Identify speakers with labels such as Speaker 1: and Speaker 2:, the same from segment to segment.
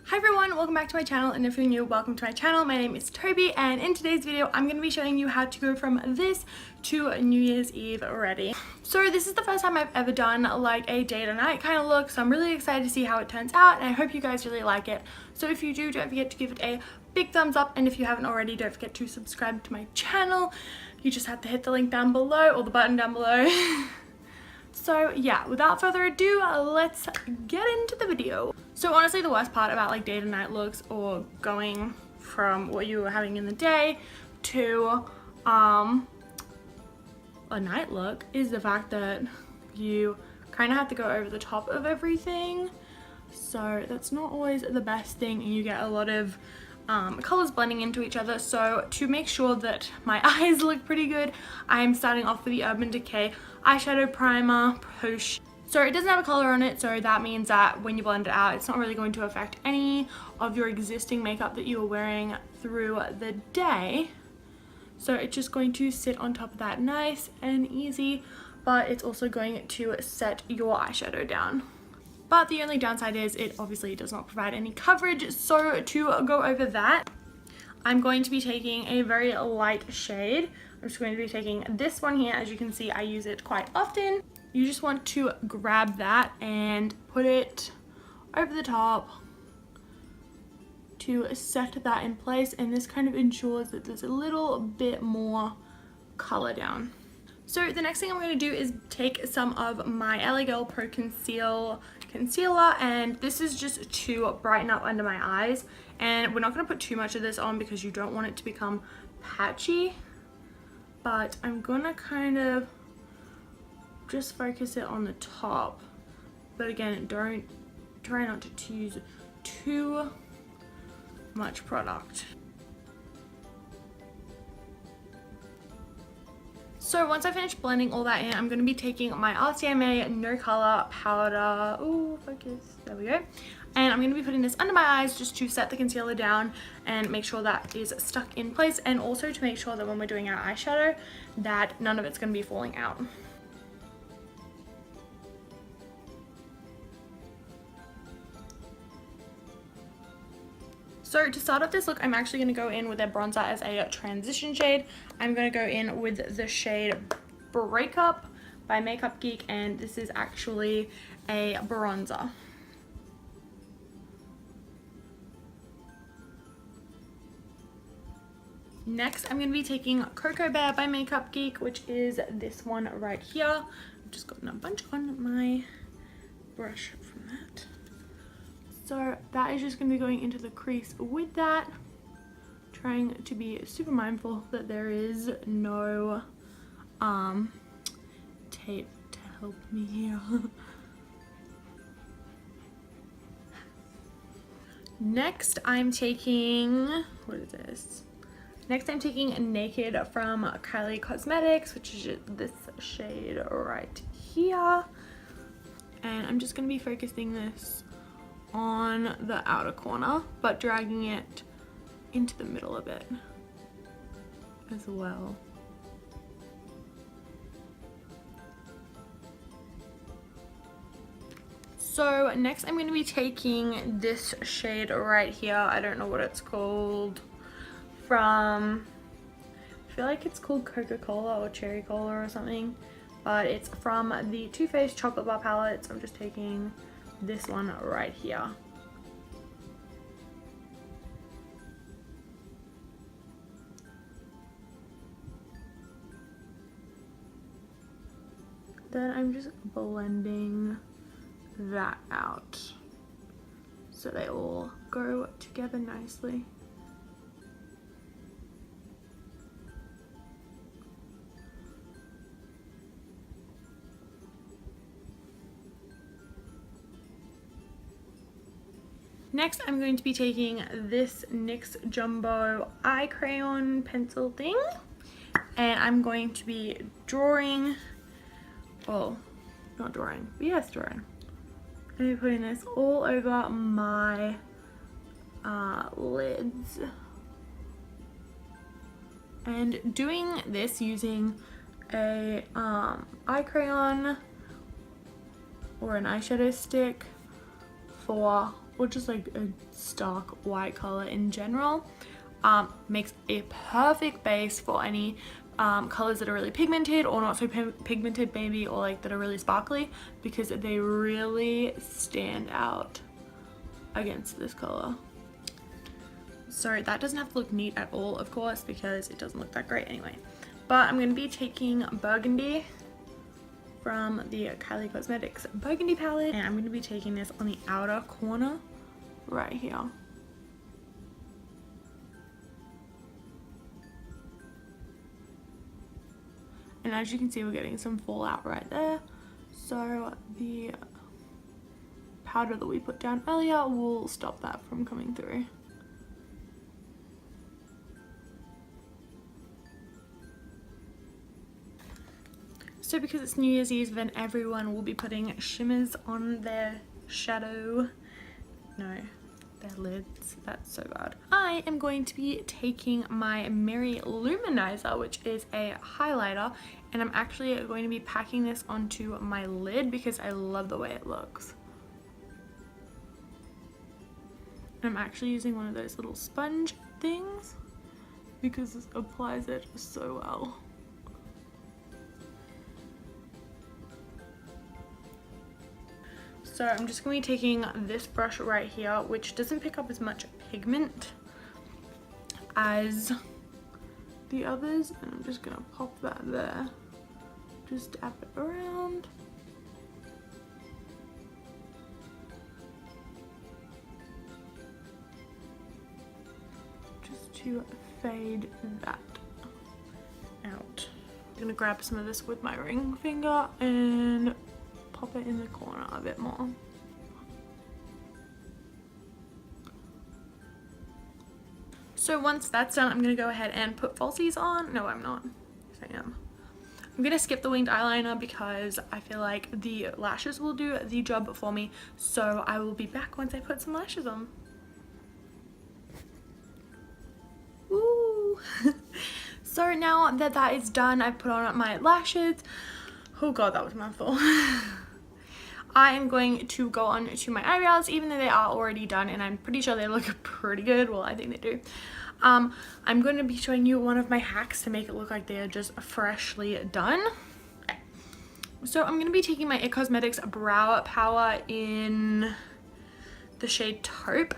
Speaker 1: Hi everyone, welcome back to my channel, and if you're new, welcome to my channel. My name is Toby, and in today's video I'm going to be showing you how to go from this to New Year's Eve ready. So this is the first time I've ever done like a day to night kind of look, so I'm really excited to see how it turns out, and I hope you guys really like it. So if you do, don't forget to give it a big thumbs up, and if you haven't already, don't forget to subscribe to my channel. You just have to hit the link down below, or the button down below. So yeah, without further ado, let's get into the video. So honestly, the worst part about like day to night looks, or going from what you were having in the day to a night look, is the fact that you kind of have to go over the top of everything. So that's not always the best thing, and you get a lot of colors blending into each other. So to make sure that my eyes look pretty good, I'm starting off with the Urban Decay eyeshadow primer push. So it doesn't have a color on it, so that means that when you blend it out, it's not really going to affect any of your existing makeup that you are wearing through the day. So it's just going to sit on top of that nice and easy, but it's also going to set your eyeshadow down. But the only downside is it obviously does not provide any coverage. So to go over that, I'm going to be taking a very light shade. I'm just going to be taking this one here. As you can see, I use it quite often. You just want to grab that and put it over the top to set that in place, and this kind of ensures that there's a little bit more color down. So the next thing I'm going to do is take some of my LA Girl Pro concealer, and this is just to brighten up under my eyes, and we're not going to put too much of this on because you don't want it to become patchy, but I'm gonna kind of just focus it on the top. But again, try not to use too much product. So once I finish blending all that in, I'm going to be taking my RCMA No Color Powder. Ooh, focus. There we go. And I'm going to be putting this under my eyes just to set the concealer down and make sure that is stuck in place, and also to make sure that when we're doing our eyeshadow that none of it's going to be falling out. So to start off this look, I'm actually going to go in with a bronzer as a transition shade. I'm going to go in with the shade Breakup by Makeup Geek, and this is actually a bronzer. Next, I'm going to be taking Cocoa Bear by Makeup Geek, which is this one right here. I've just gotten a bunch on my brush from that. So that is just going to be going into the crease with that, trying to be super mindful that there is no tape to help me here. Next, I'm taking, what is this? Next, I'm taking Naked from Kylie Cosmetics, which is this shade right here. And I'm just going to be focusing this on the outer corner, but dragging it into the middle a bit as well. So next, I'm going to be taking this shade right here. I don't know what it's called. I feel like it's called Coca-Cola or Cherry Cola or something, but it's from the Too Faced Chocolate Bar palette. So I'm just taking this one right here. Then I'm just blending that out so they all go together nicely. Next, I'm going to be taking this NYX Jumbo eye crayon pencil thing, and I'm going to be drawing, well, not drawing, but yes, drawing. I'm going to be putting this all over my lids, and doing this using a eye crayon or an eyeshadow stick for or just like a stark white color in general, makes a perfect base for any colors that are really pigmented or not so pigmented maybe, or like that are really sparkly, because they really stand out against this color. So that doesn't have to look neat at all, of course, because it doesn't look that great anyway. But I'm going to be taking Burgundy from the Kylie Cosmetics Burgundy palette, and I'm going to be taking this on the outer corner right here. And as you can see, we're getting some fallout right there. So the powder that we put down earlier will stop that from coming through. So because it's New Year's Eve, then everyone will be putting shimmers on their shadow. No, their lids. That's so bad. I am going to be taking my Merry Luminizer, which is a highlighter, and I'm actually going to be packing this onto my lid because I love the way it looks. And I'm actually using one of those little sponge things because it applies it so well. So I'm just going to be taking this brush right here, which doesn't pick up as much pigment as the others, and I'm just going to pop that there. Just dab it around. Just to fade that out. I'm going to grab some of this with my ring finger and pop it in the corner a bit more. So once that's done, I'm going to go ahead and put falsies on. No, I'm not. Yes, I am. I'm going to skip the winged eyeliner because I feel like the lashes will do the job for me. So I will be back once I put some lashes on. Woo! So now that that is done, I've put on my lashes. Oh god, that was a mouthful. I am going to go on to my eyebrows, even though they are already done, and I'm pretty sure they look pretty good. Well, I think they do. I'm going to be showing you one of my hacks to make it look like they are just freshly done. So I'm going to be taking my IT Cosmetics Brow Power in the shade Taupe.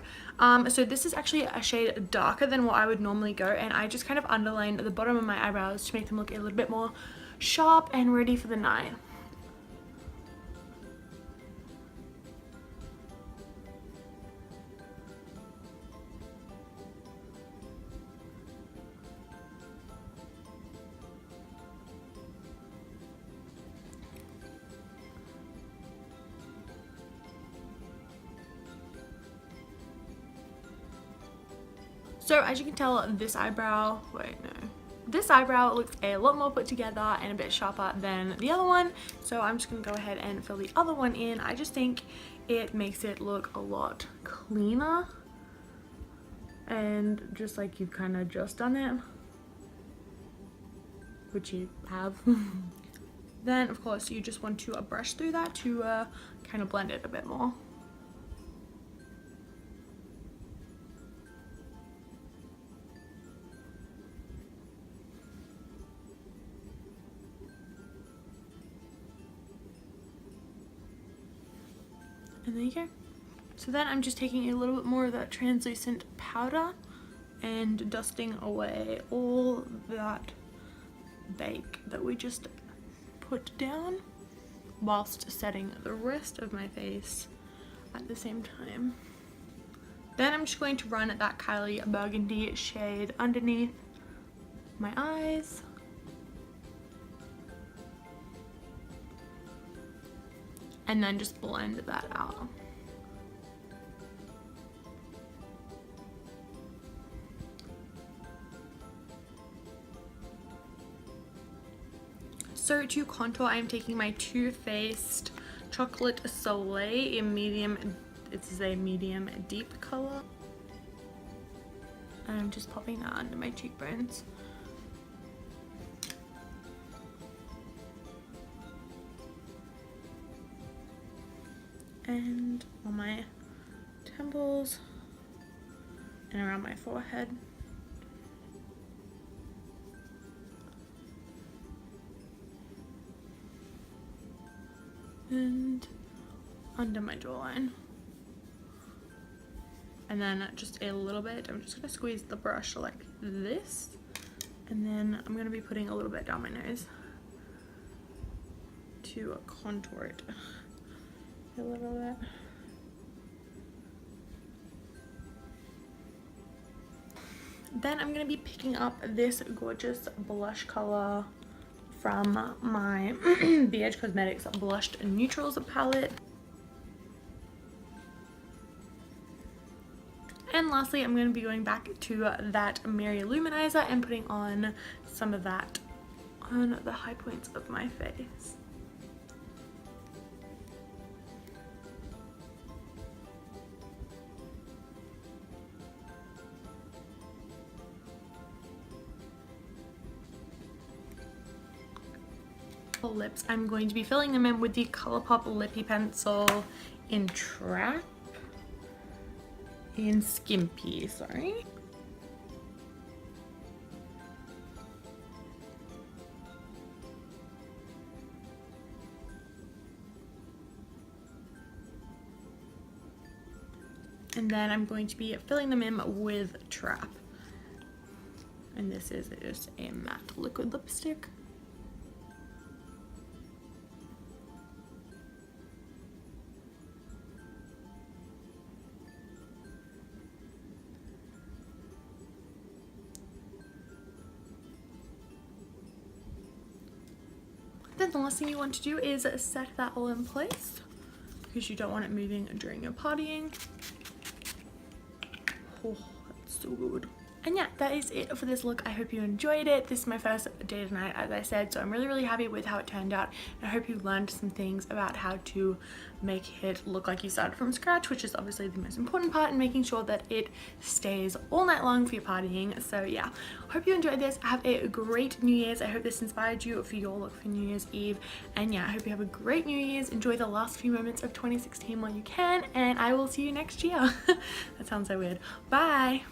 Speaker 1: So this is actually a shade darker than what I would normally go, and I just kind of underlined the bottom of my eyebrows to make them look a little bit more sharp and ready for the night. So as you can tell, this eyebrow, this eyebrow looks a lot more put together and a bit sharper than the other one. So I'm just gonna go ahead and fill the other one in. I just think it makes it look a lot cleaner and just like you've kind of just done it, which you have. Then of course you just want to brush through that to kind of blend it a bit more. And there you go. So then I'm just taking a little bit more of that translucent powder and dusting away all that bake that we just put down, whilst setting the rest of my face at the same time. Then I'm just going to run that Kylie Burgundy shade underneath my eyes. And then just blend that out. So to contour, I'm taking my Too Faced Chocolate Soleil in medium, it's a medium deep color. And I'm just popping that under my cheekbones. And on my temples and around my forehead. And under my jawline. And then just a little bit, I'm just gonna squeeze the brush like this. And then I'm gonna be putting a little bit down my nose to contour it a little bit. Then I'm gonna be picking up this gorgeous blush color from my BH Cosmetics Blushed Neutrals palette. And lastly, I'm going to be going back to that Mary Luminizer and putting on some of that on the high points of my face. Lips, I'm going to be filling them in with the ColourPop Lippy Pencil in Skimpy, sorry. And then I'm going to be filling them in with Trap. And this is just a matte liquid lipstick. Then the last thing you want to do is set that all in place because you don't want it moving during your partying. Oh, that's so good. And yeah, that is it for this look. I hope you enjoyed it. This is my first date night, as I said, so I'm really happy with how it turned out. And I hope you learned some things about how to make it look like you started from scratch, which is obviously the most important part, and making sure that it stays all night long for your partying. So yeah, hope you enjoyed this. Have a great New Year's. I hope this inspired you for your look for New Year's Eve. And yeah, I hope you have a great New Year's. Enjoy the last few moments of 2016 while you can, and I will see you next year. That sounds so weird. Bye.